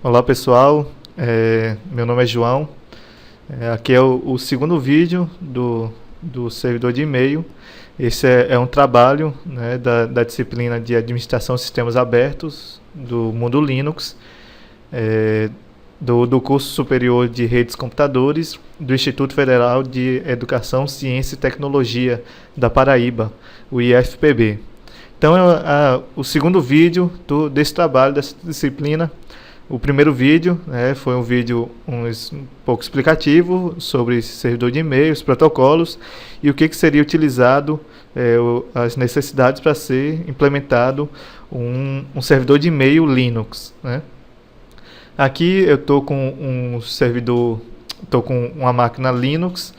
Olá pessoal, meu nome é João. Aqui é o segundo vídeo do servidor de e-mail. Esse é um trabalho, né, da disciplina de Administração de Sistemas Abertos do Mundo Linux, do curso superior de Redes Computadores do Instituto Federal de Educação, Ciência e Tecnologia da Paraíba, o IFPB. Então, o segundo vídeo desse trabalho, dessa disciplina. O primeiro vídeo foi um vídeo um pouco explicativo sobre esse servidor de e-mail, os protocolos e o que seria utilizado, as necessidades para ser implementado um servidor de e-mail Linux, né? Aqui eu estou com um servidor, estou com uma máquina Linux,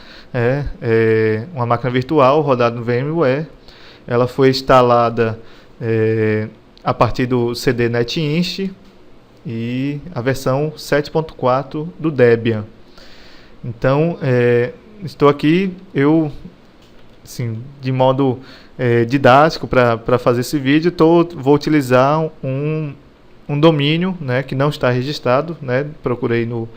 uma máquina virtual rodada no VMware. Ela foi instalada a partir do CD NetInst e a versão 7.4 do Debian. Então, estou aqui, assim, de modo didático para fazer esse vídeo, vou utilizar um domínio, né, que não está registrado, né, procurei no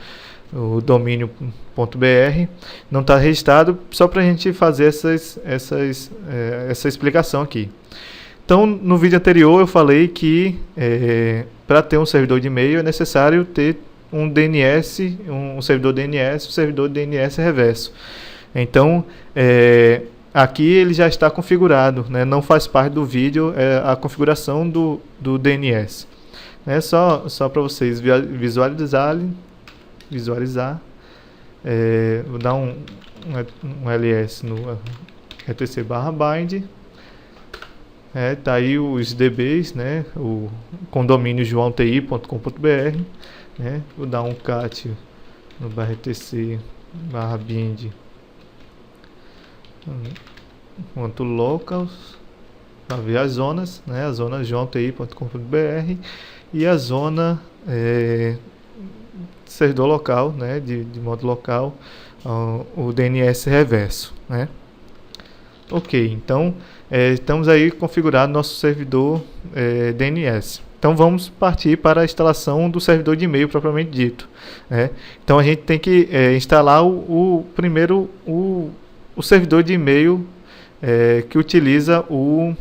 domínio.br, não está registrado, só para a gente fazer essa explicação aqui. Então, no vídeo anterior eu falei que para ter um servidor de e-mail é necessário ter um DNS, um servidor DNS, um servidor DNS reverso. Então, aqui ele já está configurado, né? Não faz parte do vídeo a configuração do DNS. Só para vocês visualizar. Vou dar um ls no etc/bind. Tá aí os DBs, né? O condomínio joaoti.com.br, né? Vou dar um cat no /etc/bind .locals para ver as zonas, né? A zona joaoti.com.br e a zona servidor local, né? De modo local, o DNS reverso, né? Ok, então estamos aí configurado nosso servidor DNS. Então vamos partir para a instalação do servidor de e-mail propriamente dito, né? Então a gente tem que instalar primeiro o servidor de e-mail que utiliza o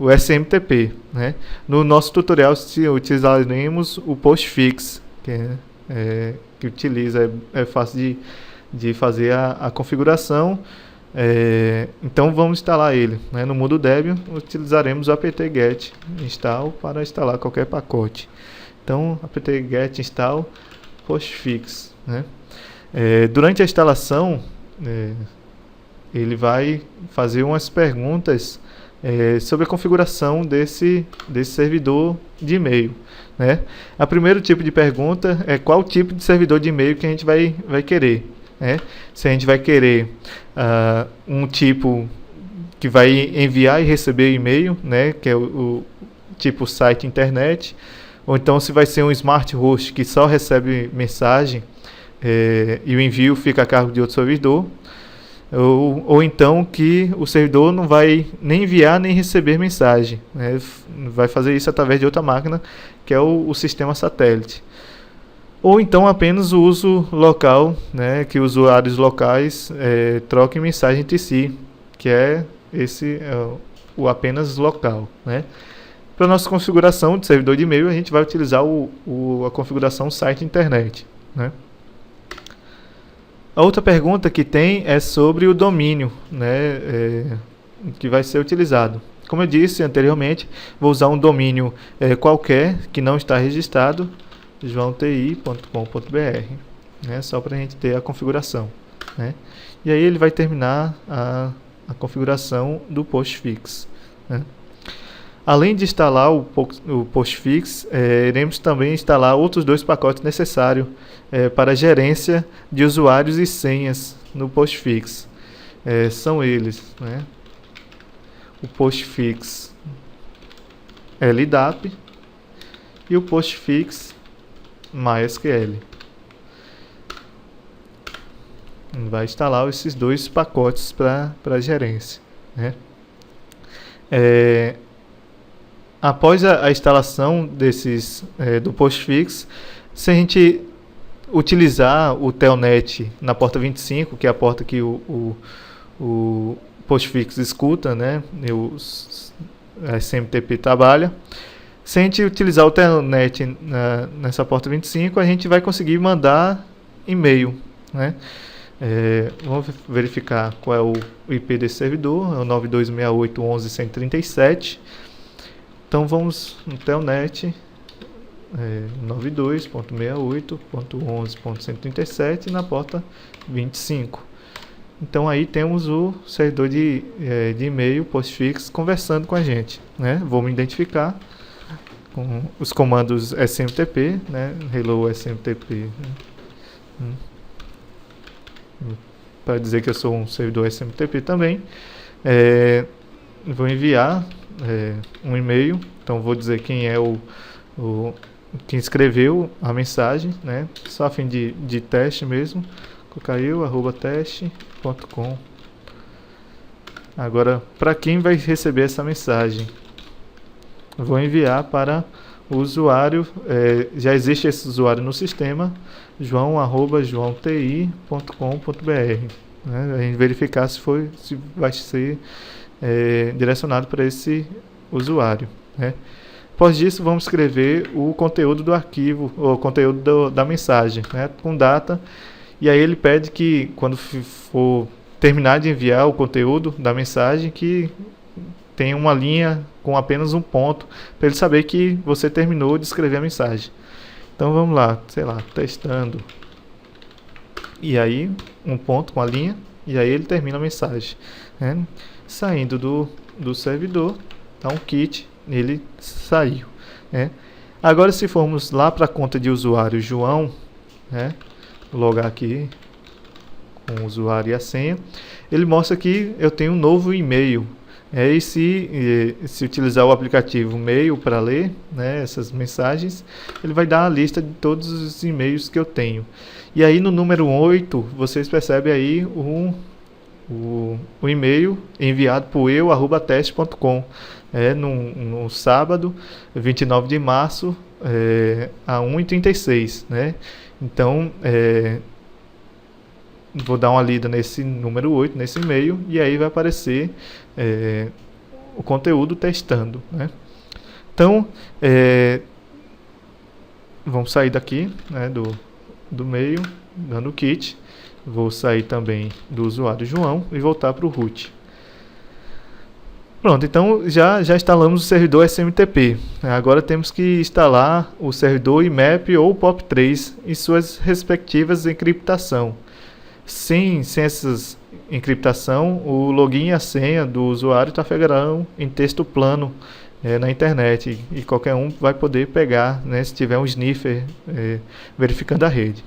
SMTP, né? No nosso tutorial utilizaremos o Postfix, que utiliza, é fácil de fazer a configuração. Então vamos instalar ele, né? No modo Debian utilizaremos o apt-get install para instalar qualquer pacote. Então apt-get install postfix, né? Durante a instalação ele vai fazer umas perguntas sobre a configuração desse servidor de e-mail, né? A primeiro tipo de pergunta é qual tipo de servidor de e-mail que a gente vai querer. Se a gente vai querer um tipo que vai enviar e receber e-mail, né, que é o tipo site internet, ou então se vai ser um smart host que só recebe mensagem e o envio fica a cargo de outro servidor, ou então que o servidor não vai nem enviar nem receber mensagem, né, vai fazer isso através de outra máquina, que é o sistema satélite. Ou então apenas o uso local, né, que usuários locais troquem mensagem entre si, que é o apenas local, né? Para nossa configuração de servidor de e-mail, a gente vai utilizar a configuração site internet, né? A outra pergunta que tem é sobre o domínio, né, que vai ser utilizado. Como eu disse anteriormente, vou usar um domínio qualquer que não está registrado, joaoti.com.br, né, só para a gente ter a configuração, né? E aí ele vai terminar a configuração do postfix, né? Além de instalar o postfix, iremos também instalar outros dois pacotes necessários para a gerência de usuários e senhas no postfix. São eles, né, o postfix LDAP e o postfix MySQL. Vai instalar esses dois pacotes para gerência, né? após a instalação desses do postfix, se a gente utilizar o telnet na porta 25, que é a porta que o postfix escuta, né, a SMTP trabalha, se a gente utilizar o telnet nessa porta 25, a gente vai conseguir mandar e-mail, né? Vamos verificar qual é o IP desse servidor, é o 9268.11.137. Então vamos no telnet 92.68.11.137 na porta 25. Então aí temos o servidor de e-mail postfix conversando com a gente, né? Vou me identificar com os comandos SMTP, né? Hello SMTP, para dizer que eu sou um servidor SMTP também. Vou enviar um e-mail, então vou dizer quem é quem escreveu a mensagem, né? Só a fim de teste mesmo. Cocail@teste.com. Agora, para quem vai receber essa mensagem? Eu vou enviar para o usuário, já existe esse usuário no sistema, joão@joaoti.com.br, né? A gente verificar se vai ser direcionado para esse usuário, né? Após disso, vamos escrever o conteúdo do arquivo, o conteúdo da mensagem, né, com data. E aí ele pede que, quando for terminar de enviar o conteúdo da mensagem, que tenha uma linha com apenas um ponto, para ele saber que você terminou de escrever a mensagem. Então vamos lá, sei lá, testando. E aí, um ponto com a linha, e aí ele termina a mensagem, né? Saindo do servidor, tá um kit, ele saiu, né? Agora, se formos lá para a conta de usuário João, né, logar aqui com o usuário e a senha, ele mostra que eu tenho um novo e-mail. E se utilizar o aplicativo Mail para ler, né, essas mensagens, ele vai dar a lista de todos os e-mails que eu tenho. E aí no número 8, vocês percebem aí o e-mail enviado por eu@teste.com, no sábado, 29 de março, a 1h36, né? Então, vou dar uma lida nesse número 8, nesse e-mail, e aí vai aparecer o conteúdo testando, né? Então, vamos sair daqui, né, do e-mail, dando o kit. Vou sair também do usuário João e voltar para o root. Pronto, então já instalamos o servidor SMTP. Agora temos que instalar o servidor IMAP ou POP3 e suas respectivas encriptação. Sem essas encriptação, o login e a senha do usuário trafegarão em texto plano na internet, e qualquer um vai poder pegar, né, se tiver um sniffer verificando a rede.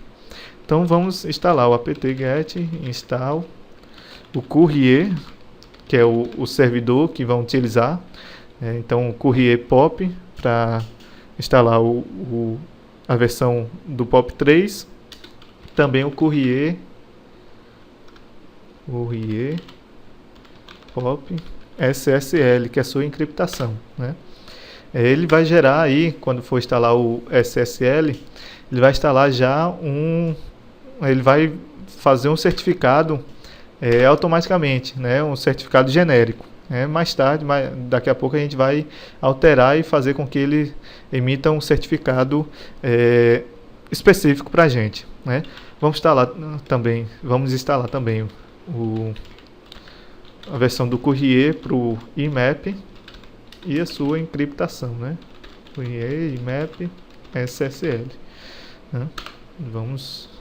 Então vamos instalar o apt-get install, o courier, que é o servidor que vão utilizar. Então o courier pop para instalar a versão do POP3, também o courier pop SSL, que é a sua encriptação, né? Ele vai gerar aí, quando for instalar o SSL, ele vai instalar já ele vai fazer um certificado automaticamente, né? Um certificado genérico. Mais tarde, daqui a pouco a gente vai alterar e fazer com que ele emita um certificado específico para a gente, né? Vamos instalar também a versão do courier para o IMAP e a sua encriptação, né? Courier, IMAP, SSL, né? Vamos...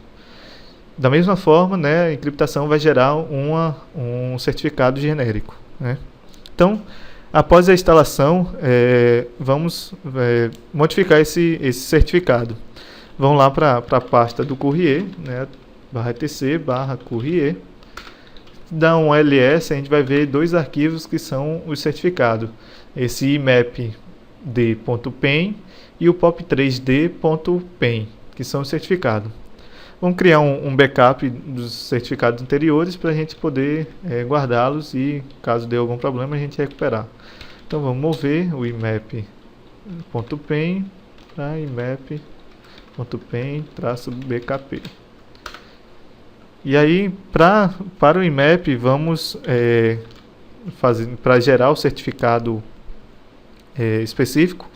Da mesma forma, né, a encriptação vai gerar um certificado genérico, né? Então, após a instalação, vamos modificar esse certificado. Vamos lá para a pasta do courier, né, /etc/courier. Dá um ls, a gente vai ver dois arquivos que são os certificados. Esse imapd.pen e o pop3d.pen, que são os certificados. Vamos criar um backup dos certificados anteriores para a gente poder guardá-los e, caso dê algum problema, a gente recuperar. Então vamos mover o IMAP .pen para imap.pen-bkp. E aí, para o IMAP, vamos fazer, para gerar o certificado específico,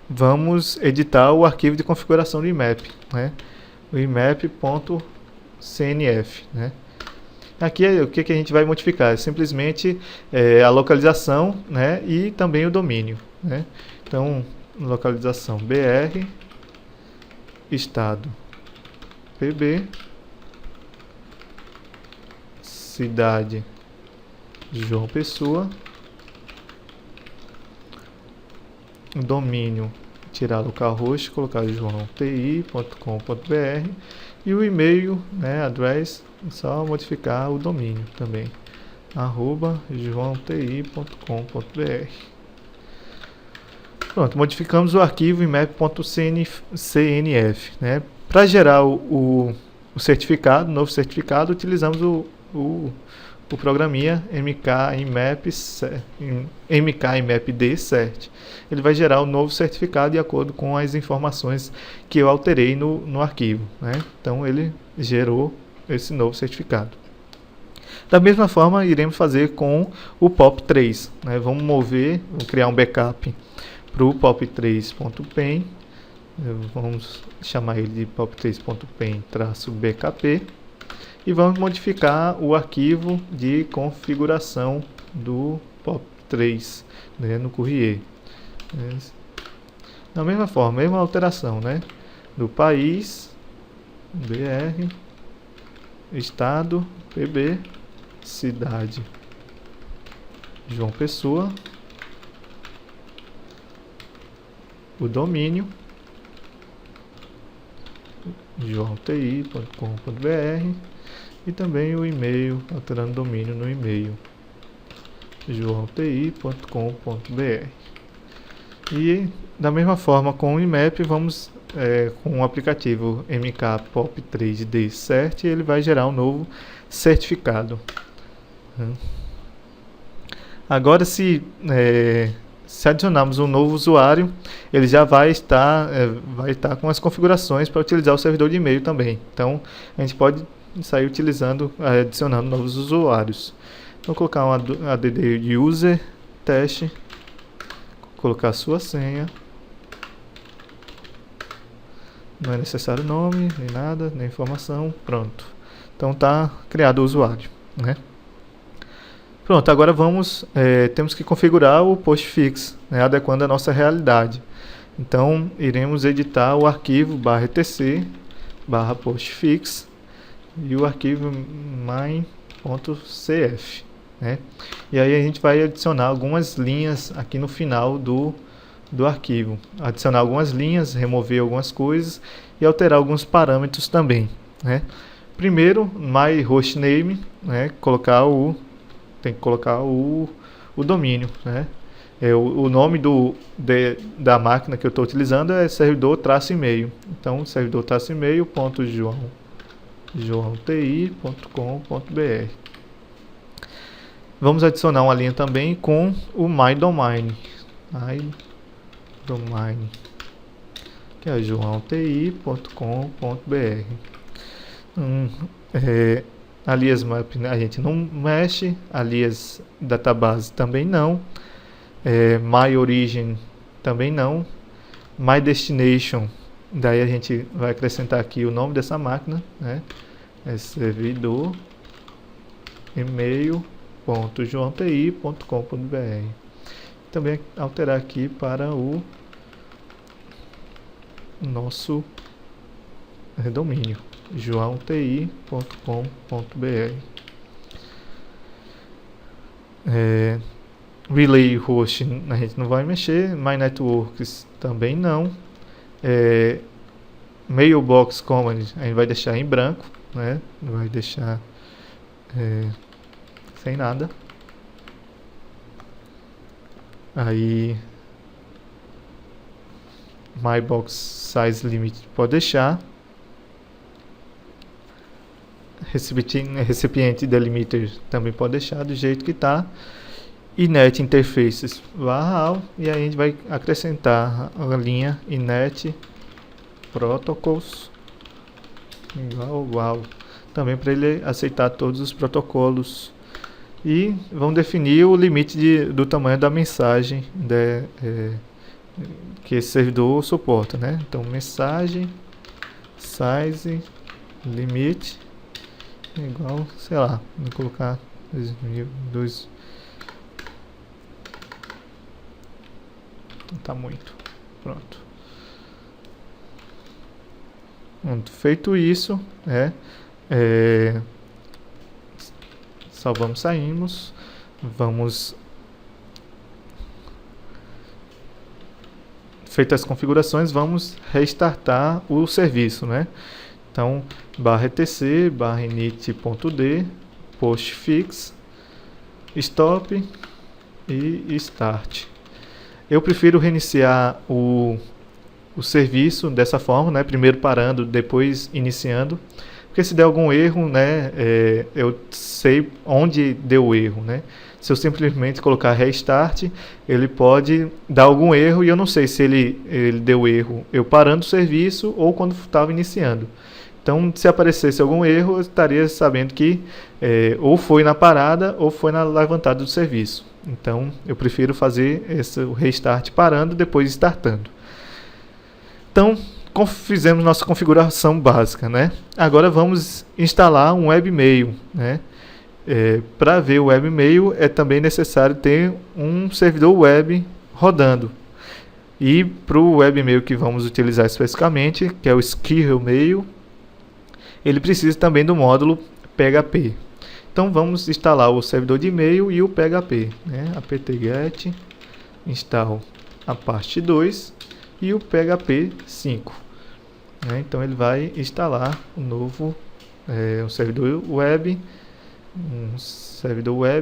vamos editar o arquivo de configuração do IMAP, né? O imap.cnf, né? Aqui o que a gente vai modificar? É simplesmente a localização, né? E também o domínio, né? Então, localização BR, estado PB, cidade João Pessoa, domínio, tirar localhost, colocar joaoti.com.br e o e-mail, né, address, só modificar o domínio também, @joaoti.com.br. Pronto, modificamos o arquivo imap.cnf, né? Para gerar o certificado, novo certificado, utilizamos o programinha mkimapd-cert. Ele vai gerar o novo certificado de acordo com as informações que eu alterei no arquivo, né? Então ele gerou esse novo certificado. Da mesma forma, iremos fazer com o POP3, né? Vamos criar um backup para o pop3.pen. Vamos chamar ele de pop3.pen-bkp e vamos modificar o arquivo de configuração do POP3, né, no Courrier. Da mesma forma, mesma alteração, né? Do país, BR, estado, PB, cidade João Pessoa, o domínio joaoti.com.br e também o e-mail, alterando o domínio no e-mail joaoti.com.br. E da mesma forma com o IMAP, vamos com o aplicativo mkpop3d-cert, ele vai gerar um novo certificado. Agora, se adicionarmos um novo usuário, ele já vai estar com as configurações para utilizar o servidor de e-mail também. Então, a gente pode sair adicionando novos usuários. Então, colocar um add user teste, colocar a sua senha. Não é necessário nome, nem nada, nem informação. Pronto. Então, está criado o usuário, né? Pronto, agora temos que configurar o postfix, né, adequando a nossa realidade. Então, iremos editar o arquivo /etc/postfix e o arquivo main.cf, né? E aí a gente vai adicionar algumas linhas aqui no final do arquivo. Adicionar algumas linhas, remover algumas coisas e alterar alguns parâmetros também, né? Primeiro, myhostname, né? Tem que colocar o domínio, né? O nome da máquina que eu estou utilizando é servidor-e-mail. Então, servidor-e-mail.joaoti.com.br. Vamos adicionar uma linha também com o mydomain. mydomain, que é joaoti.com.br. Alias map a gente não mexe, alias database também não, my origin também não, my destination, daí a gente vai acrescentar aqui o nome dessa máquina, né? É servidor e-mail.joaoti.com.br. Também alterar aqui para o nosso domínio joaoti.com.br. Relay host a gente não vai mexer, my networks também não, mailbox command a gente vai deixar em branco, né? Vai deixar sem nada. Aí my box size limit pode deixar. Recipiente delimiter também pode deixar do jeito que está. inet interfaces /all, e aí a gente vai acrescentar a linha inet protocols igual também para ele aceitar todos os protocolos. E vamos definir o limite do tamanho da mensagem que esse servidor suporta, né? Então, mensagem size limite igual, sei lá, vou colocar 2002. Não tá muito. Pronto. Feito isso, salvamos, saímos, vamos, feitas as configurações, vamos restartar o serviço, né? Então, /etc, /init.d, postfix, stop e start. Eu prefiro reiniciar o serviço dessa forma, né? Primeiro parando, depois iniciando, porque se der algum erro, né, eu sei onde deu o erro, né? Se eu simplesmente colocar restart, ele pode dar algum erro e eu não sei se ele deu erro eu parando o serviço ou quando estava iniciando. Então, se aparecesse algum erro, eu estaria sabendo que ou foi na parada ou foi na levantada do serviço. Então, eu prefiro fazer esse restart parando, depois startando. Então, fizemos nossa configuração básica, né? Agora vamos instalar um webmail, né? Para ver o webmail é também necessário ter um servidor web rodando. E para o webmail que vamos utilizar especificamente, que é o Skirlmail, ele precisa também do módulo PHP. Então vamos instalar o servidor de e-mail e o PHP, né? apt-get install Apache 2 e o PHP 5. Então ele vai instalar um novo um servidor web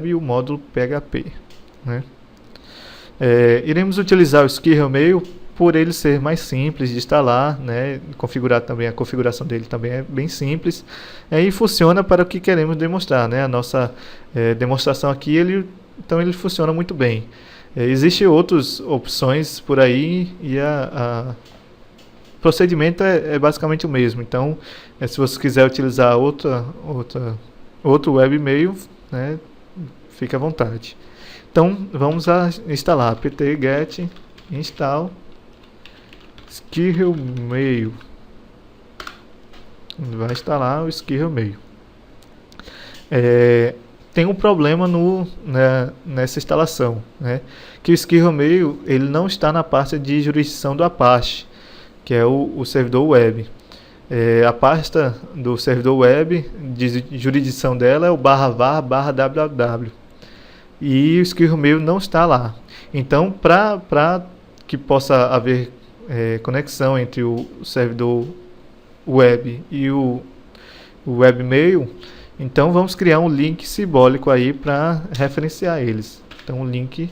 e o módulo PHP, né? Iremos utilizar o Skirlmail por ele ser mais simples de instalar, né? Configurar também, a configuração dele também é bem simples, e funciona para o que queremos demonstrar, né? A nossa demonstração aqui, então ele funciona muito bem. Existem outras opções por aí e o procedimento é basicamente o mesmo. Então, se você quiser utilizar outro webmail, né, fique à vontade. Então, vamos instalar apt-get install Skirlmail. Vai instalar o Skirlmail. Tem um problema nessa instalação, né? Que o Skirlmail ele não está na parte de jurisdição do Apache, que é o servidor web. A pasta do servidor web, de jurisdição dela é o /var/www. E o Skirlmail não está lá. Então, para que possa haver conexão entre o servidor web e o webmail, então vamos criar um link simbólico aí para referenciar eles. Então o link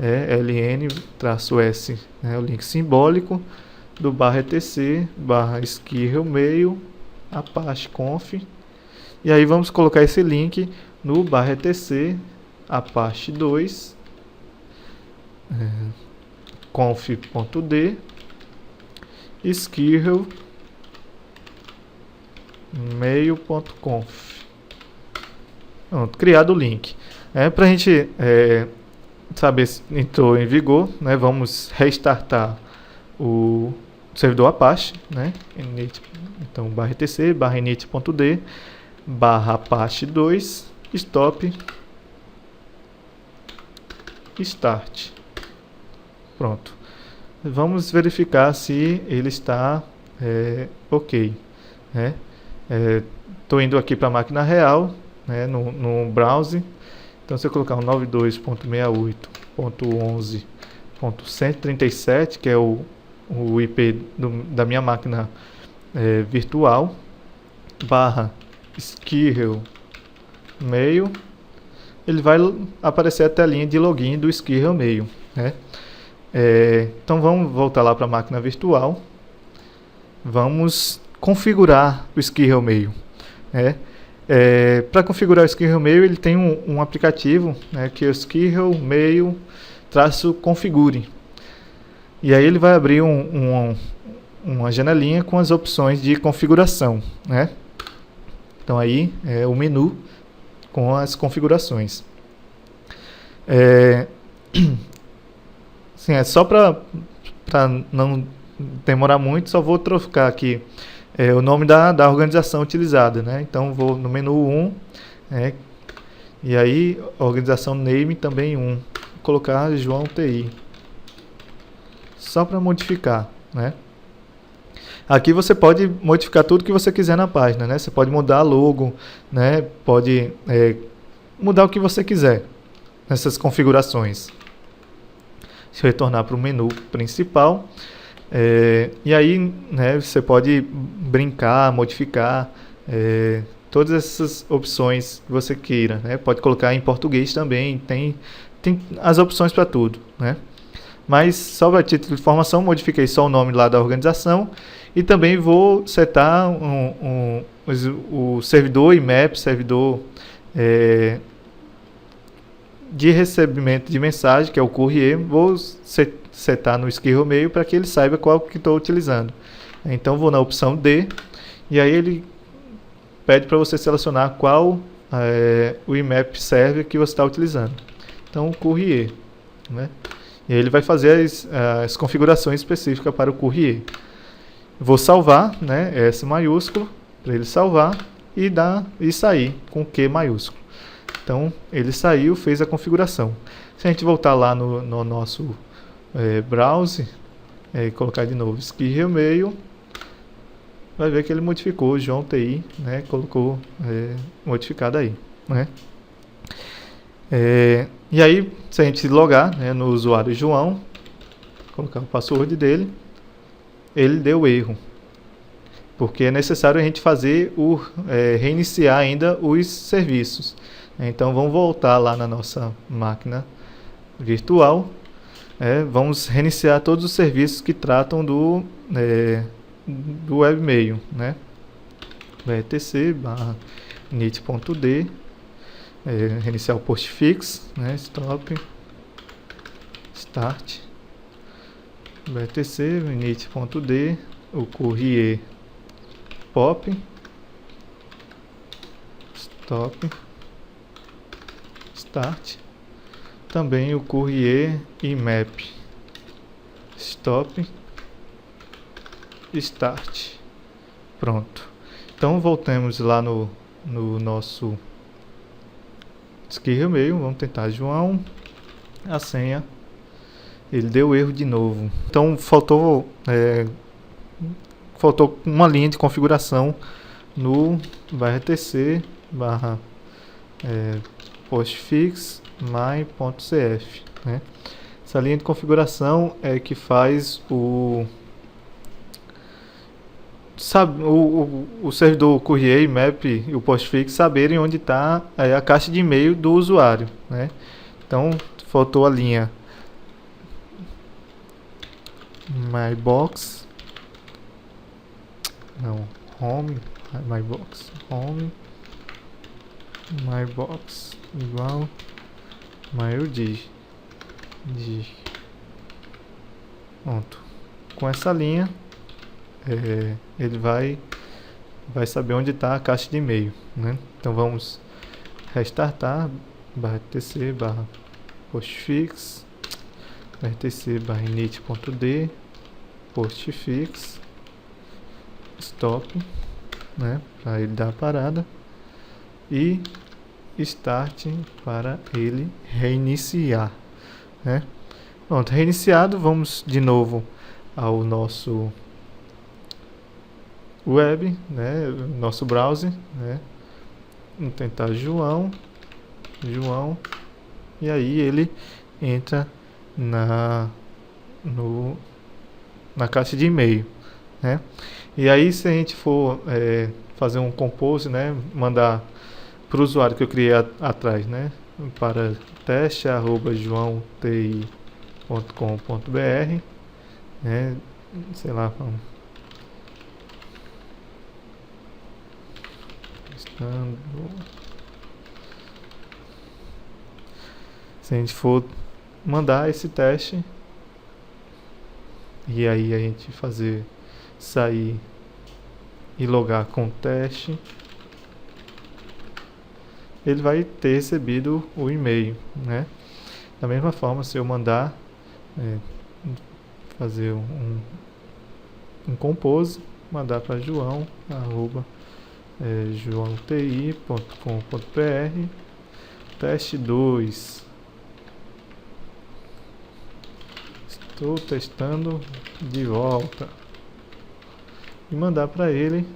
é ln-s, né, o link simbólico do /etc /skirlmail apache conf, e aí vamos colocar esse link no /etc apache 2 conf.d skirlmail.conf. Pronto, criado o link. Para a gente saber se entrou em vigor, né, vamos restartar o servidor Apache, né, então /etc /init.d /apache 2 stop start. Pronto. Vamos verificar se ele está ok, né? Estou indo aqui para a máquina real, né, no browser. Então, se eu colocar um 92.68.11.137, que é o IP da minha máquina virtual, /Skirlmail, ele vai aparecer a telinha de login do Skirlmail, né? Então vamos voltar lá para a máquina virtual, vamos configurar o Skirlmail, né? Para configurar o Skirl Mail, ele tem um aplicativo, né, que é o Skirl Mail-configure. E aí ele vai abrir uma janelinha com as opções de configuração, né? Então aí é o menu com as configurações. Sim, só para não demorar muito, só vou trocar aqui o nome da organização utilizada, né? Então vou no menu 1, e aí organização name também 1, vou colocar João TI, só para modificar, né? Aqui você pode modificar tudo que você quiser na página, né? Você pode mudar logo, né? Pode mudar o que você quiser nessas configurações. Deixa eu retornar para o menu principal. E aí, né, você pode brincar, modificar todas essas opções que você queira, né? Pode colocar em português também, tem as opções para tudo, né? Mas só para título de informação, modifiquei só o nome lá da organização e também vou setar o servidor IMAP, servidor de recebimento de mensagem, que é o Courier, vou setar no Skirl Mail para que ele saiba qual que estou utilizando. Então vou na opção D e aí ele pede para você selecionar qual o IMAP server que você está utilizando. Então o Courier, né? E aí ele vai fazer as configurações específicas para o Courier. Vou salvar, né, S maiúsculo, para ele salvar e sair com Q maiúsculo. Então ele saiu, fez a configuração. Se a gente voltar lá no nosso browser e colocar de novo Skirl Mail, vai ver que ele modificou o João TI, né, colocou modificado aí, né? E aí, se a gente logar, né, no usuário João, colocar o password dele, ele deu erro, porque é necessário a gente fazer reiniciar ainda os serviços. Então vamos voltar lá na nossa máquina virtual, vamos reiniciar todos os serviços que tratam do webmail, né? etc/init.d, reiniciar o postfix, né? Stop, start, etc/init.d, o Courier pop, stop, start, também o Courier IMAP, stop, start. Pronto. Então voltemos lá no nosso Skirl Mail, vamos tentar João, a senha, ele deu erro de novo. Então faltou uma linha de configuração no /etc/ postfix my.cf, né? Essa linha de configuração é que faz o servidor Courier, IMAP e o postfix saberem onde está a caixa de e-mail do usuário, né? Então faltou a linha mybox, não, home, mybox igual mail.d. Pronto. Com essa linha ele vai saber onde está a caixa de e-mail, né? Então vamos restartar /etc/ postfix, etc/init.d, postfix, stop, né, para ele dar a parada, e start para ele reiniciar, né? Pronto, reiniciado, vamos de novo ao nosso web, né, nosso browser, né? Vamos tentar João, e aí ele entra na caixa de e-mail, né? E aí se a gente for fazer um compose, né, mandar para o usuário que eu criei atrás, né, para teste@joaoti.com.br, né, sei lá, Se a gente for mandar esse teste e aí a gente fazer sair e logar com o teste, ele vai ter recebido o e-mail, né? Da mesma forma, se eu mandar fazer um compose, mandar para João, joãoti.com.br, teste 2, estou testando de volta, e mandar para ele.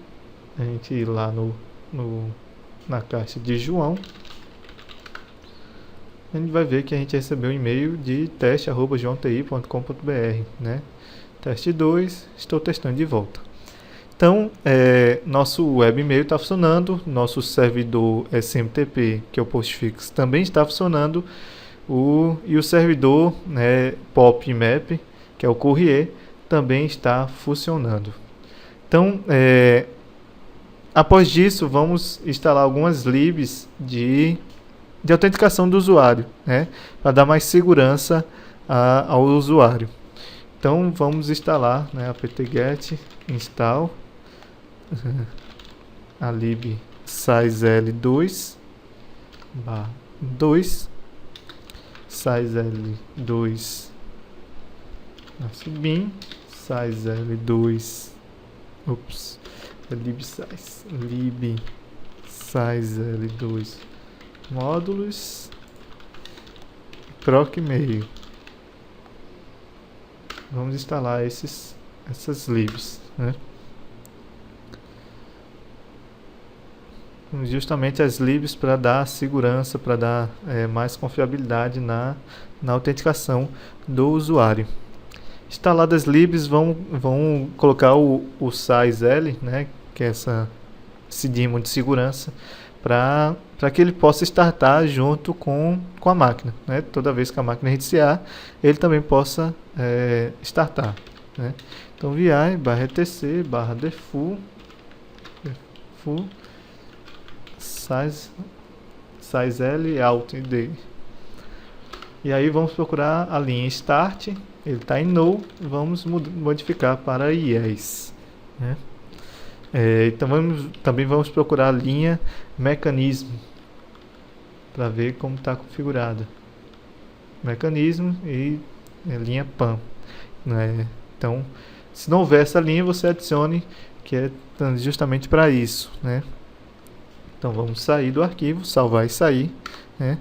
A gente ir lá na caixa de João, a gente vai ver que a gente recebeu um e-mail de teste@joãoti.com.br, né? Teste 2, estou testando de volta. Então, nosso web e-mail está funcionando, nosso servidor SMTP, que é o Postfix, também está funcionando, e o servidor, né, PopMap, que é o Courier, também está funcionando. Então, após disso, vamos instalar algumas libs de autenticação do usuário, né, para dar mais segurança ao usuário. Então, vamos instalar, né, apt-get install a lib sizel2 2 sizel2 bin sizel2 lib sizel2 módulos proc meio. Vamos instalar essas libs, né? Justamente as libs para dar segurança, para dar mais confiabilidade na autenticação do usuário. Instaladas as libs, vão colocar o sizel, né, que é esse daemon de segurança, para que ele possa startar junto com a máquina, né? Toda vez que a máquina reiniciar, ele também possa startar, né? Então vi /etc/default sizel out_d. E aí vamos procurar a linha start, ele está em no, vamos modificar para yes, né? Então também vamos procurar a linha mecanismo para ver como está configurada, mecanismo e linha PAN, né? Então, se não houver essa linha, você adicione, que é justamente para isso, né? Então vamos sair do arquivo, salvar e sair, né?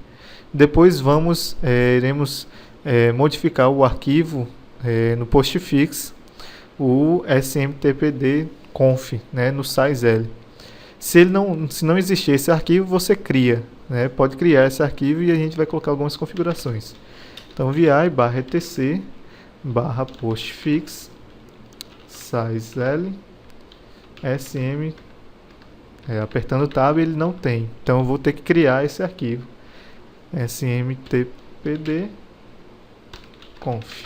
Depois iremos modificar o arquivo no postfix, o smtpd conf, né, no sizel. Se não existir esse arquivo, você cria, né? Pode criar esse arquivo e a gente vai colocar algumas configurações. Então vi/etc/postfix sizel sm, apertando o tab, ele não tem, então eu vou ter que criar esse arquivo, smtpd conf.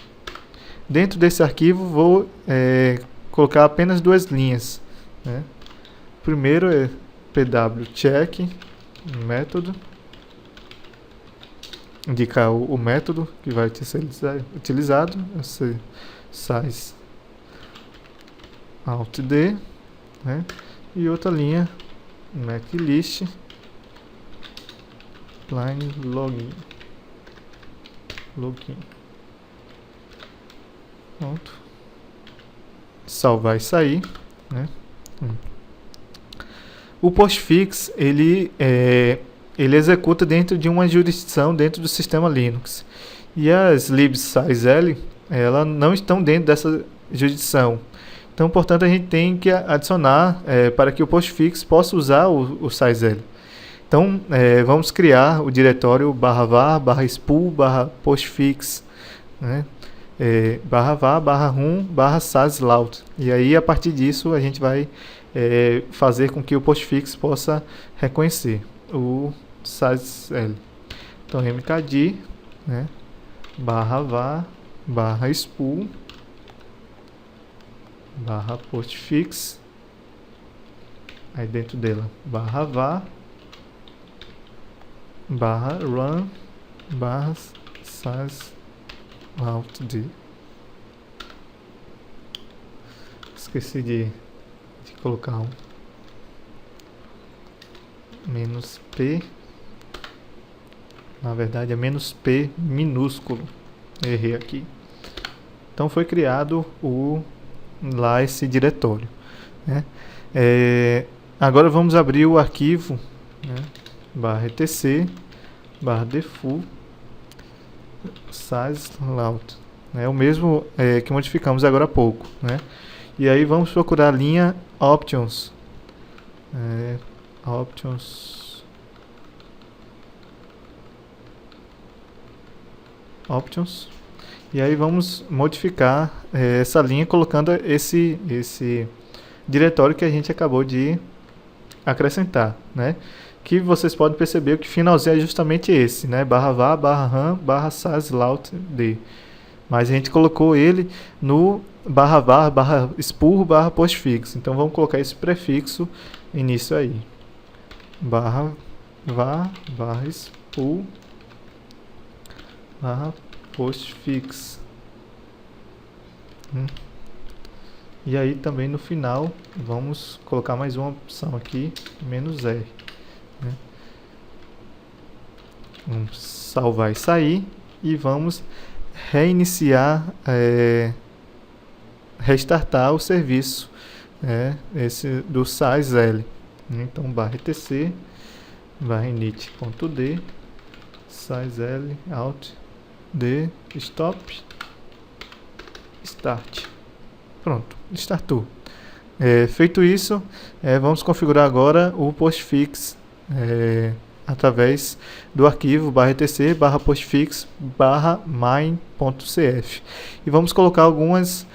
Dentro desse arquivo vou colocar apenas duas linhas, né? Primeiro é pwcheck método, indicar o método que vai ser utilizado, esse size out_d, né? E outra linha maclist line login. Pronto. Salvar e sair, né? O postfix ele executa dentro de uma jurisdição dentro do sistema Linux, e as libs sizel elas não estão dentro dessa jurisdição. Então, portanto, a gente tem que adicionar para que o postfix possa usar o sizel. Então, vamos criar o diretório /var/spool/postfix, né? /var/rum/syslout. E aí, a partir disso, a gente vai fazer com que o postfix possa reconhecer o sizel. Então, mkdir, né, /var/spool /postfix Aí dentro dela, barra var, barra run, barra size out de. Esqueci de colocar um menos P. Na verdade é menos P minúsculo. Errei aqui. Então foi criado lá esse diretório, né? Agora vamos abrir o arquivo, né? Barra etc barra default size layout, é o mesmo que modificamos agora há pouco, né? E aí vamos procurar a linha options, options, e aí vamos modificar essa linha colocando esse diretório que a gente acabou de acrescentar, né? Que vocês podem perceber que o finalzinho é justamente esse, né? Barra var, barra ram, barra size layout d. Mas a gente colocou ele no barra var, barra spool, barra postfix. Então vamos colocar esse prefixo início aí. Barra var, barra spool, barra postfix. E aí também no final vamos colocar mais uma opção aqui, menos R, né? Vamos salvar e sair e vamos reiniciar, restartar o serviço, esse do size L. Então barra etc barra init.d size L out d stop start. Pronto, startou. Feito isso, vamos configurar agora o postfix através do arquivo barra etc barra postfix barra main.cf, e vamos colocar alguns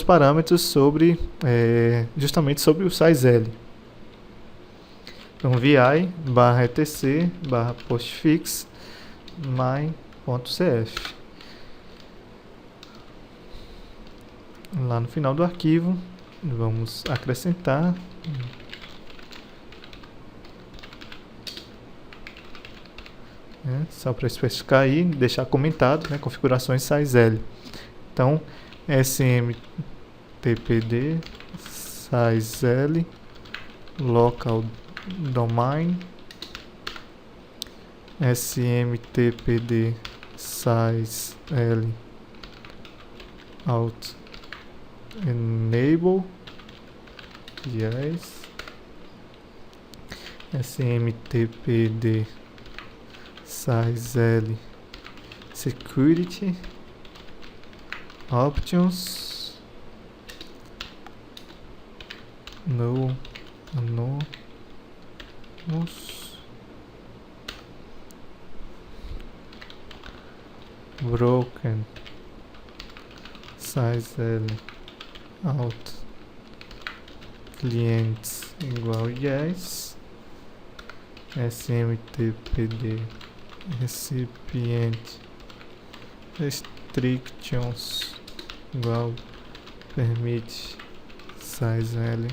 parâmetros sobre justamente sobre o size L. Então vi barra etc barra postfix main.cf. Lá no final do arquivo vamos acrescentar só para especificar aí, deixar comentado, né, configurações size L. Então smtpd size L local domain smtpd size L out enable yes smtpd size L security options no anonymous broken size L out clientes igual yes smtpd recipiente restrictions igual permite size L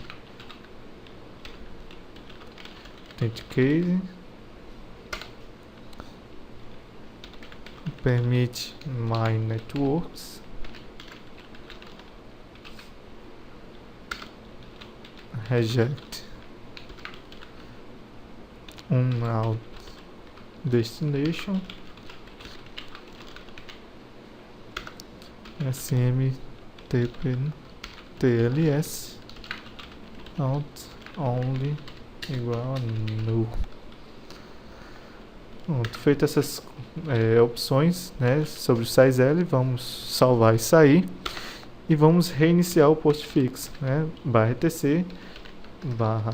authenticate permite my networks reject out destination smtptls out only igual a null. Pronto, feito essas opções, né, sobre o size L, vamos salvar e sair e vamos reiniciar o postfix, né, barra etc barra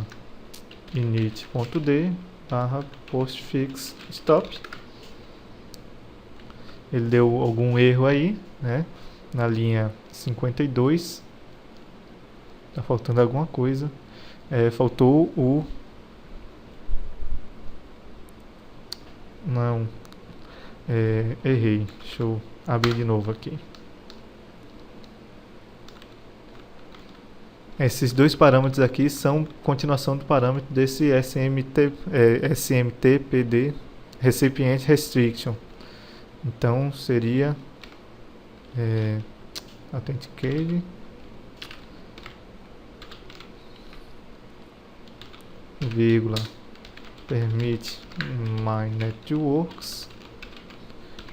init.d barra postfix stop. Ele deu algum erro aí, né, na linha 52, tá faltando alguma coisa, faltou o não, errei, deixa eu abrir de novo aqui. Esses dois parâmetros aqui são continuação do parâmetro desse SMTPD Recipient Restriction. Então seria authenticate vírgula permit my networks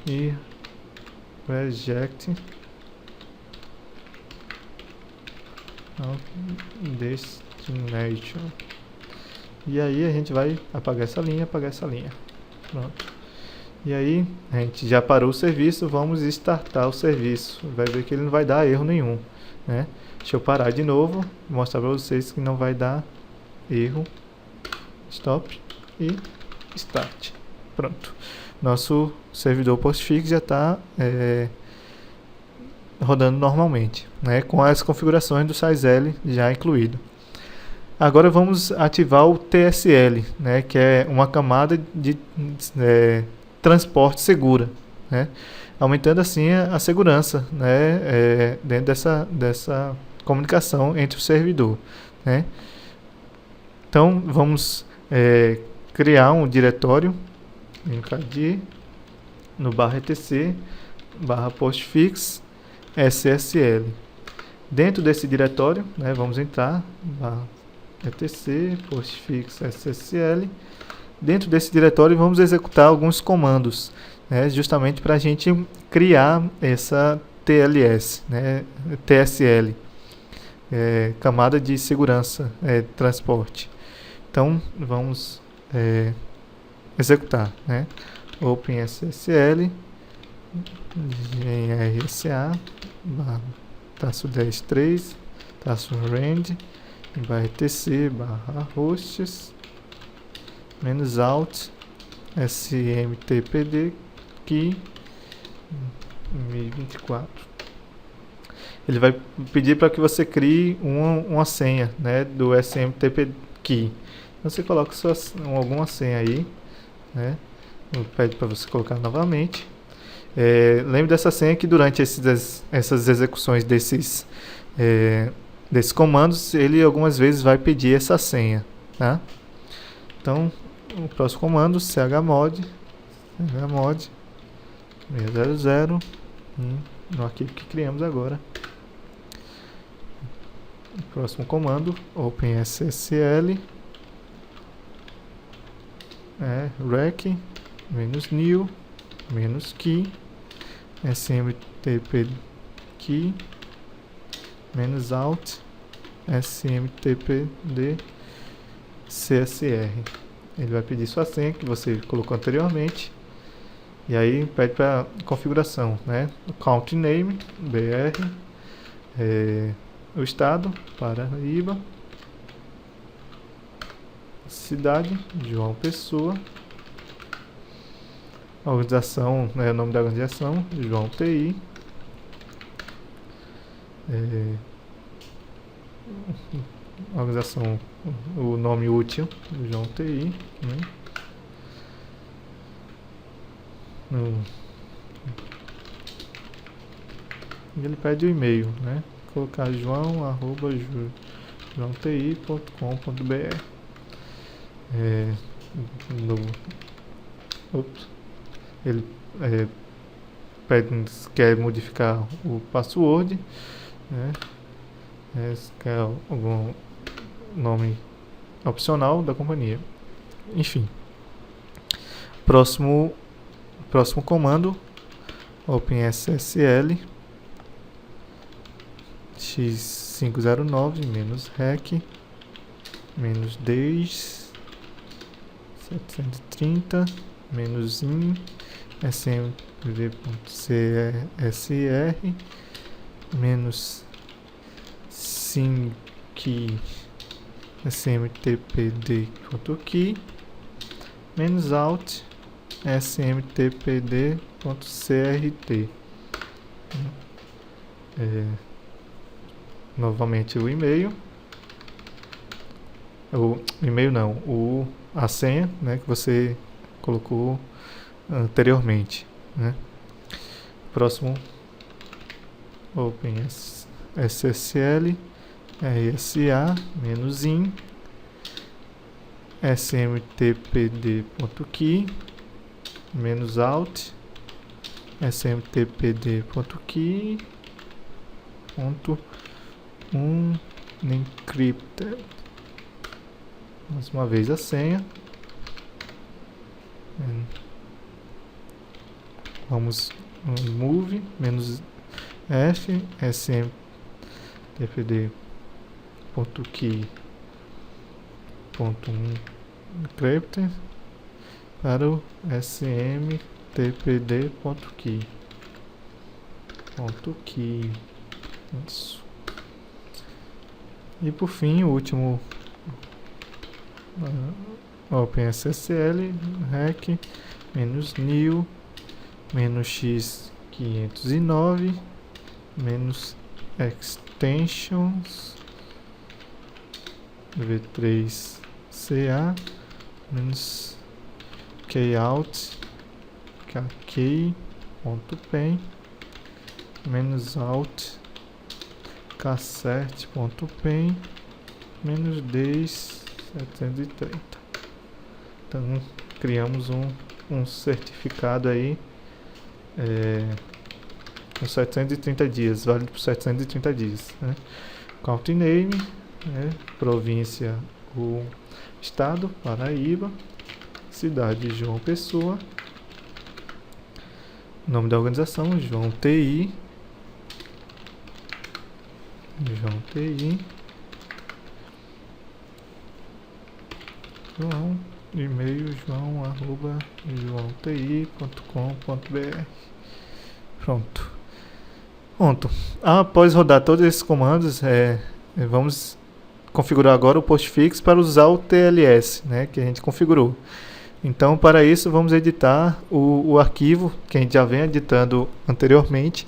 e reject destination. E aí a gente vai apagar essa linha, pronto. E aí a gente já parou o serviço, vamos startar o serviço. Vai ver que ele não vai dar erro nenhum, né? Deixa eu parar de novo, mostrar para vocês que não vai dar erro. Stop e start. Pronto. Nosso servidor Postfix já está rodando normalmente, né, com as configurações do SysL já incluído. Agora vamos ativar o TSL, né, que é uma camada de transporte segura, né, aumentando assim a segurança, né, dentro dessa comunicação entre o servidor, né. Então vamos criar um diretório no /etc /postfix SSL. Dentro desse diretório, né, vamos entrar /etc postfix SSL. Dentro desse diretório vamos executar alguns comandos, né, justamente para a gente criar essa TLS, né, TSL, camada de segurança transporte. Então vamos executar, né, OpenSSL GRSA -10.3 -rand /etc /hosts -out smtpd key 2024. Ele vai pedir para que você crie uma senha, né, do smtpd key. Você coloca alguma senha aí, né? Pede para você colocar novamente. Lembre dessa senha que durante essas execuções desses comandos, ele algumas vezes vai pedir essa senha, tá? Então, o próximo comando, chmod 600 no arquivo que criamos agora. O próximo comando, OpenSSL rec -new -key smtpd key -out smtpd csr. Ele vai pedir sua senha que você colocou anteriormente. E aí pede para configuração, né? Country name BR, o estado Paraíba, cidade João Pessoa, a organização, né, o nome da organização João TI, organização, o nome útil João TI, né? Ele pede o e-mail, né? Colocar joão@joãoti.com.br. Ele quer modificar o password, né? Quer algum nome opcional da companhia. Enfim. Próximo comando, OpenSSL x509 -rec -10 730 -in smv.csr -sync smtpd.key -out smtpd.crt. Novamente o e-mail. O e-mail não, a senha, né, que você colocou anteriormente, né? Próximo OpenSSL RSA menos in smtpd.key menos out smtpd.key ponto unencrypted. Mais uma vez a senha. Vamos no move menos f smtpd.key ponto unencrypted para o smtpd.key .key. Isso. E por fim, o último OpenSSL rec menos new menos x 509 menos extensions v3ca menos kout kk.pen menos out k7.pen menos 10.730. Então criamos um certificado aí com 730 dias, válido por 730 dias, né? Country name, província ou estado, Paraíba, cidade João Pessoa, nome da organização João TI, João, e-mail joão@joaoti.com.br. Pronto. Após rodar todos esses comandos, vamos configurar agora o postfix para usar o TLS, né, que a gente configurou. Então, para isso, vamos editar o arquivo que a gente já vem editando anteriormente,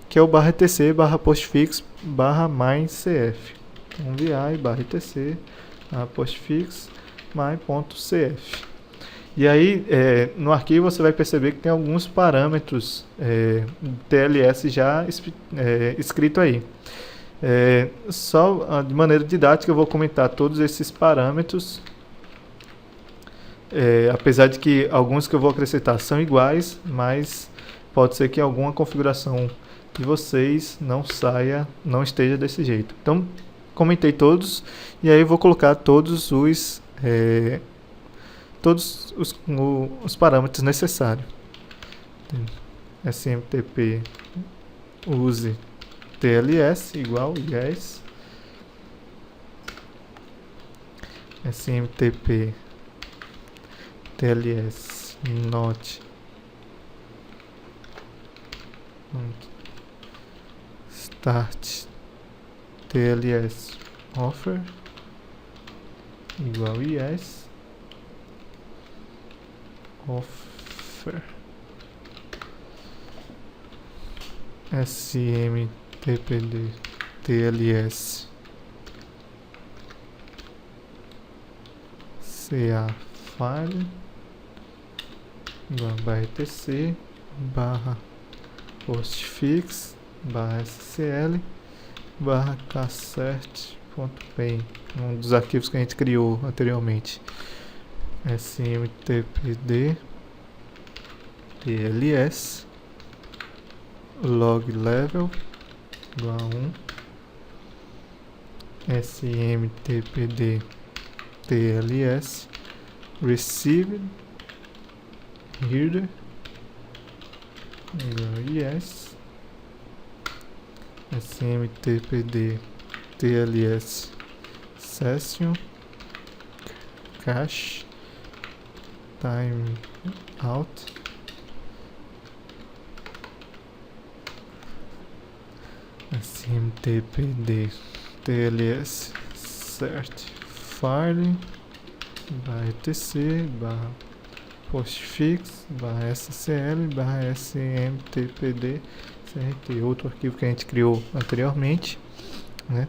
que é o /etc /postfix /mycf. Então, vi /etc /postfix my.cf. E aí, no arquivo você vai perceber que tem alguns parâmetros TLS já escrito aí. Só de maneira didática eu vou comentar todos esses parâmetros, apesar de que alguns que eu vou acrescentar são iguais, mas pode ser que alguma configuração de vocês não esteja desse jeito. Então, comentei todos, e aí eu vou colocar todos os parâmetros necessários. SMTP use TLS igual yes. SMTP TLS not start TLS offer igual yes. Offer smtpd TLS ca file /etc /postfix /scl /k7.pen, um dos arquivos que a gente criou anteriormente. smtpd TLS log level igual a 1. smtpd TLS received header igual a yes. smtpd TLS session cache time out smtpd TLS cert file /etc /postfix /scl /smtpd crt, outro arquivo que a gente criou anteriormente, né?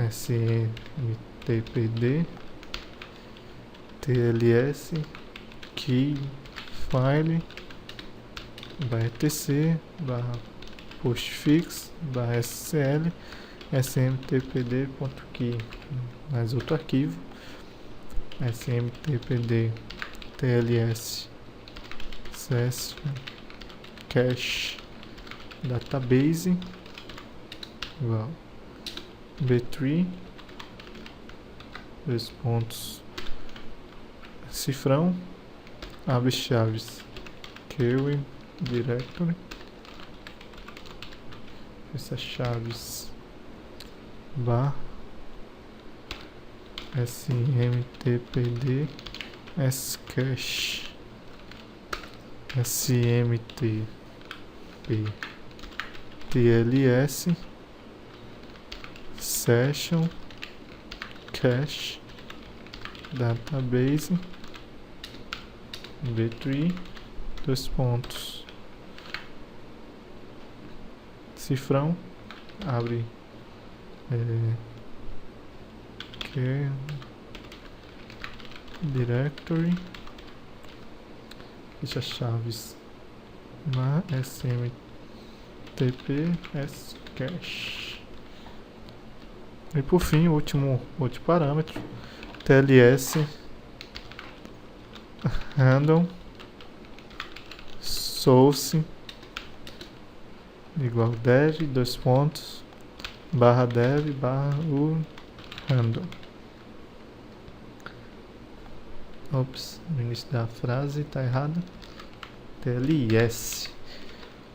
smtpd TLS key file /etc /postfix /scl smtpd.key, mais outro arquivo, smtpd tls session cache database igual b3 dois pontos cifrão, abre chaves query directory, fecha chaves bar smtpd scache smtp tls session cache database b3 dois pontos cifrão, abre que directory, fecha chaves na smtp scache. E por fim, o último parâmetro, tls random source igual dev dois pontos barra dev barra o random. Ops, no início da frase está errado. TLS.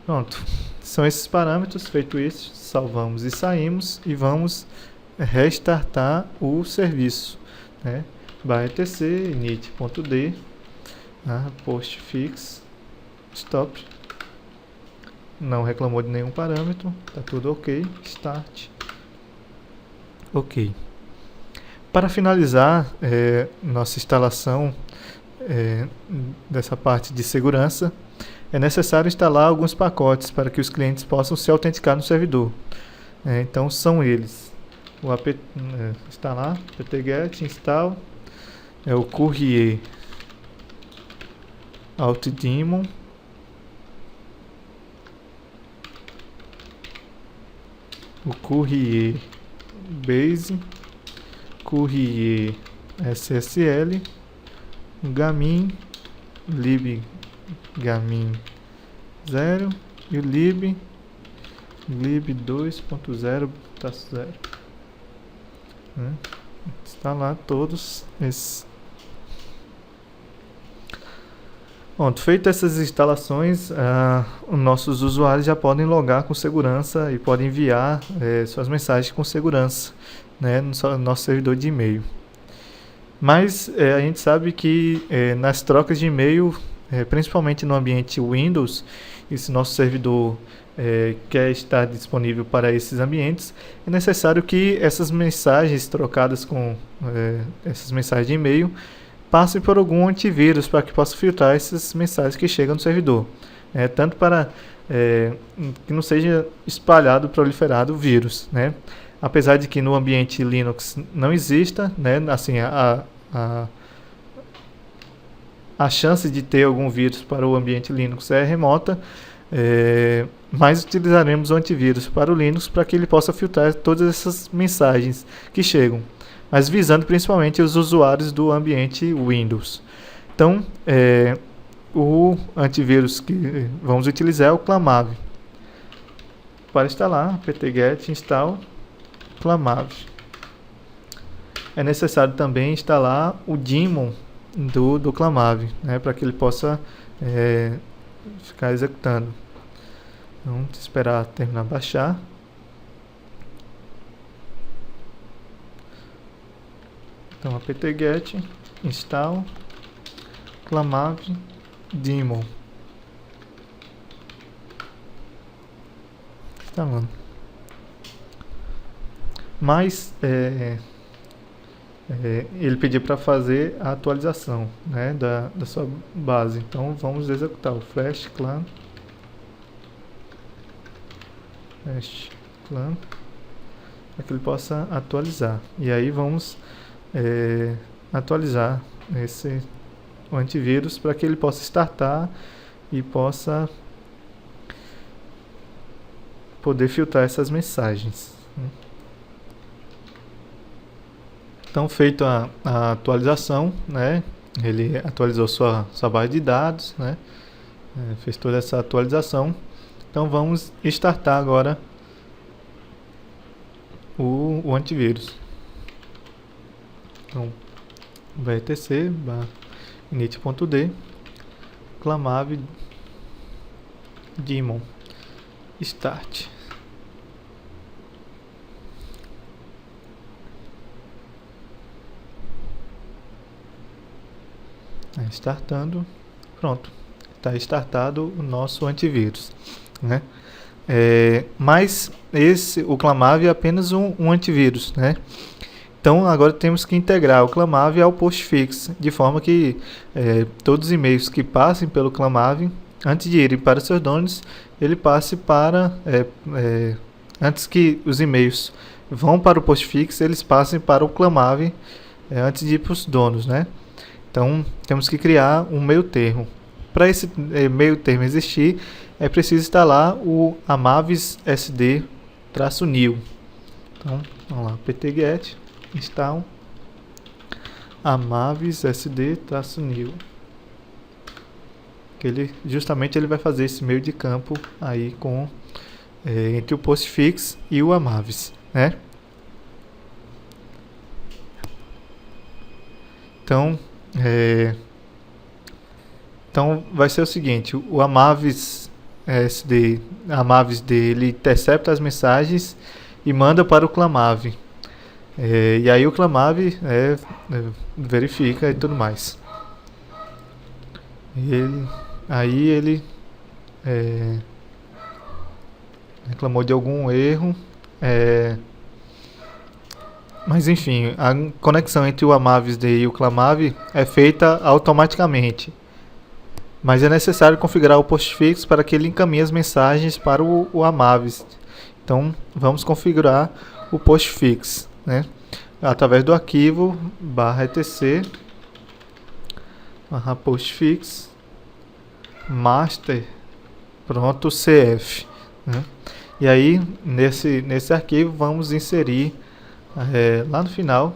Pronto. São esses parâmetros. Feito isso, salvamos e saímos e vamos restartar o serviço, né? By etc init.d postfix stop. Não reclamou de nenhum parâmetro, tá tudo ok. Start. Ok. Para finalizar nossa instalação dessa parte de segurança, é necessário instalar alguns pacotes para que os clientes possam se autenticar no servidor. Então são eles: o instalar, apt-get, install, o courier altdaemon, o courier base, courier SSL, gamin, lib gamin 0 e o lib 2.0.0. Instalar todos esses. Pronto, feito essas instalações, os nossos usuários já podem logar com segurança e podem enviar suas mensagens com segurança, né, no nosso servidor de e-mail. Mas a gente sabe que nas trocas de e-mail, principalmente no ambiente Windows, esse nosso servidor quer estar disponível para esses ambientes, é necessário que essas mensagens trocadas com essas mensagens de e-mail passem por algum antivírus para que possa filtrar essas mensagens que chegam no servidor, tanto para que não seja espalhado, proliferado o vírus, né? Apesar de que no ambiente Linux não exista, né, assim, a chance de ter algum vírus para o ambiente Linux é remota, mas utilizaremos o antivírus para o Linux para que ele possa filtrar todas essas mensagens que chegam, mas visando principalmente os usuários do ambiente Windows. Então, o antivírus que vamos utilizar é o Clamav. Para instalar, apt-get install Clamav. É necessário também instalar o daemon do Clamav, né, para que ele possa ficar executando. Vamos esperar terminar de baixar. Então, apt-get install Clamav daemon. Instalando. Mas ele pediu para fazer a atualização, né, da sua base. Então vamos executar o flash clan para que ele possa atualizar. E aí vamos atualizar o antivírus para que ele possa startar e possa poder filtrar essas mensagens. Então, feito a atualização, né? Ele atualizou sua base de dados, né? Fez toda essa atualização. Então, vamos startar agora o antivírus. Então, etc init.d clamav daemon start. Startando, pronto, está startado o nosso antivírus, né? Mas o clamav é apenas um antivírus, né? Então agora temos que integrar o clamav ao postfix, de forma que todos os e-mails que passem pelo clamav, antes de irem para os seus donos, ele passe para antes que os e-mails vão para o postfix, eles passem para o clamav antes de ir para os donos, né? Então, temos que criar um meio termo. Para esse meio termo existir, é preciso instalar o amavis sd-new. Então, vamos lá, pt-get install amavis sd-new. Justamente ele vai fazer esse meio de campo aí com entre o postfix e o amavis, né? Então vai ser o seguinte: o amavis ele intercepta as mensagens e manda para o clamav. E aí o clamav verifica e tudo mais. Aí ele reclamou de algum erro. Mas enfim, a conexão entre o amavis e o clamav é feita automaticamente. Mas é necessário configurar o postfix para que ele encaminhe as mensagens para o amavis. Então, vamos configurar o postfix, né? Através do arquivo /etc /postfix master pronto cf, né? E aí nesse arquivo vamos inserir lá no final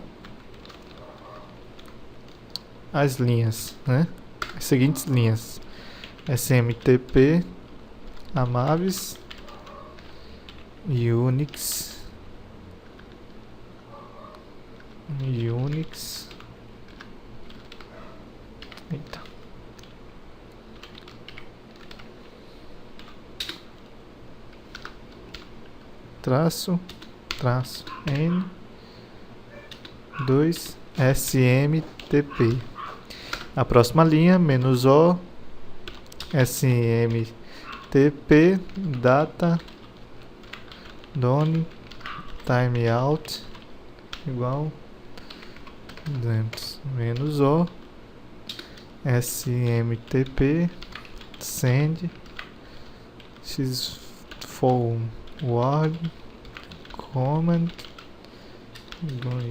as linhas, né? As seguintes linhas: smtp amavis unix eita, traço n 2 smtp. A próxima linha, -o smtp data done timeout igual -o smtp send xforward command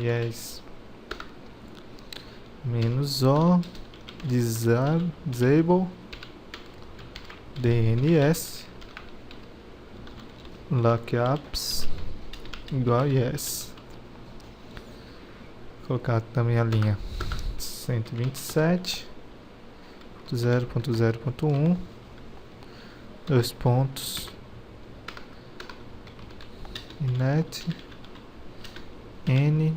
yes -o disable DNS lookups igual yes. Vou colocar também a linha 127.0.0.1 dois pontos net n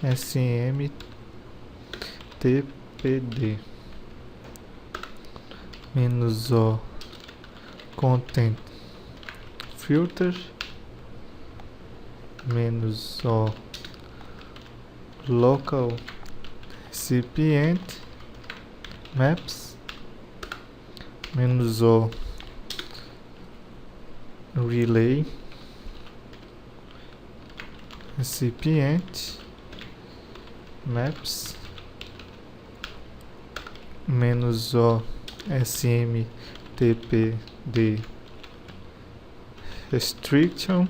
smtpd -o content filter -o local recipient maps -o relay recipient maps -o smtpd restriction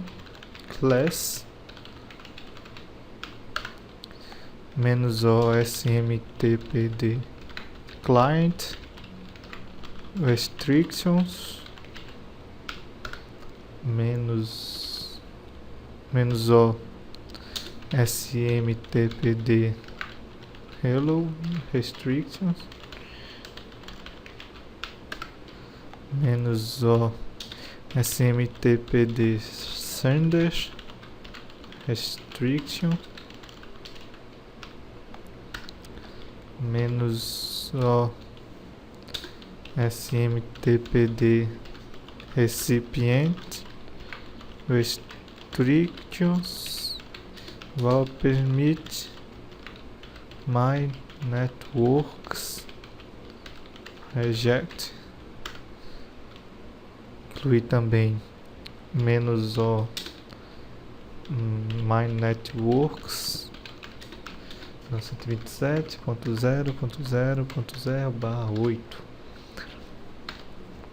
class -o smtpd client restrictions menos O smtpd hello restrictions menos O smtpd sender restriction menos O smtpd recipient restrictions will permit my networks reject. Incluir também menos O my networks 127.0.0.0/8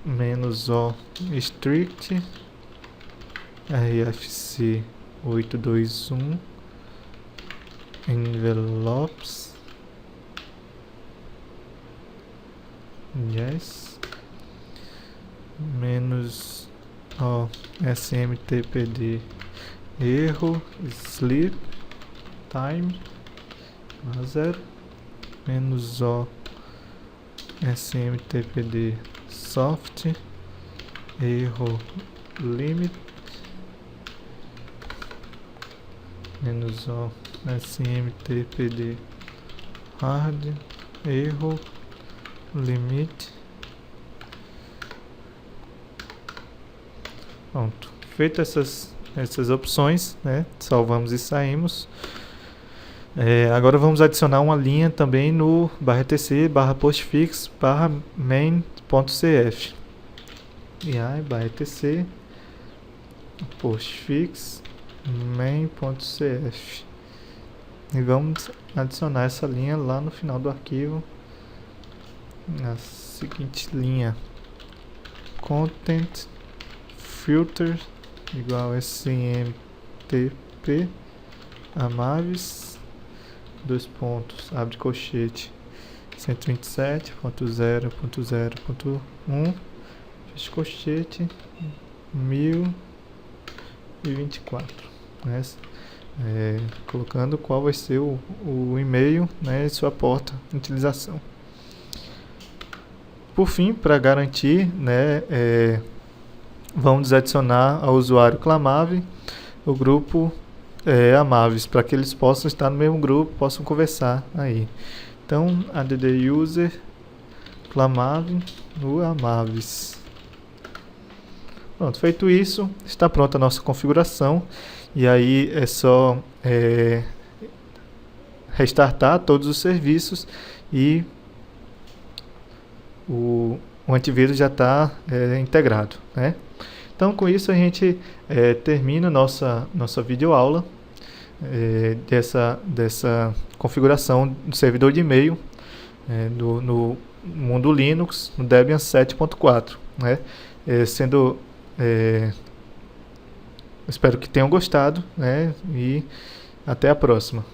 menos O strict RFC 821 envelopes yes menos O smtpd erro sleep time 0 menos O smtpd soft erro limit menos O smtpd hard erro limit. Pronto, feito essas opções, né? Salvamos e saímos. Agora vamos adicionar uma linha também no /etc /postfix /main.cf e aí /etc postfix main.cf e vamos adicionar essa linha lá no final do arquivo na seguinte linha: content filter igual smtp amaves abre colchete 127.0.0.1 fecha colchete 1024, né? Colocando qual vai ser o e-mail, né, e sua porta de utilização. Por fim, para garantir, né, vamos adicionar ao usuário Clamave o grupo Amaves, para que eles possam estar no mesmo grupo, possam conversar aí. Então, add user Clamave no Amaves. Pronto, feito isso, está pronta a nossa configuração. E aí é só restartar todos os serviços e o antivírus já está integrado, né? Então, com isso a gente termina nossa videoaula dessa configuração do servidor de e-mail no mundo Linux, no Debian 7.4, né? Espero que tenham gostado, né? E até a próxima.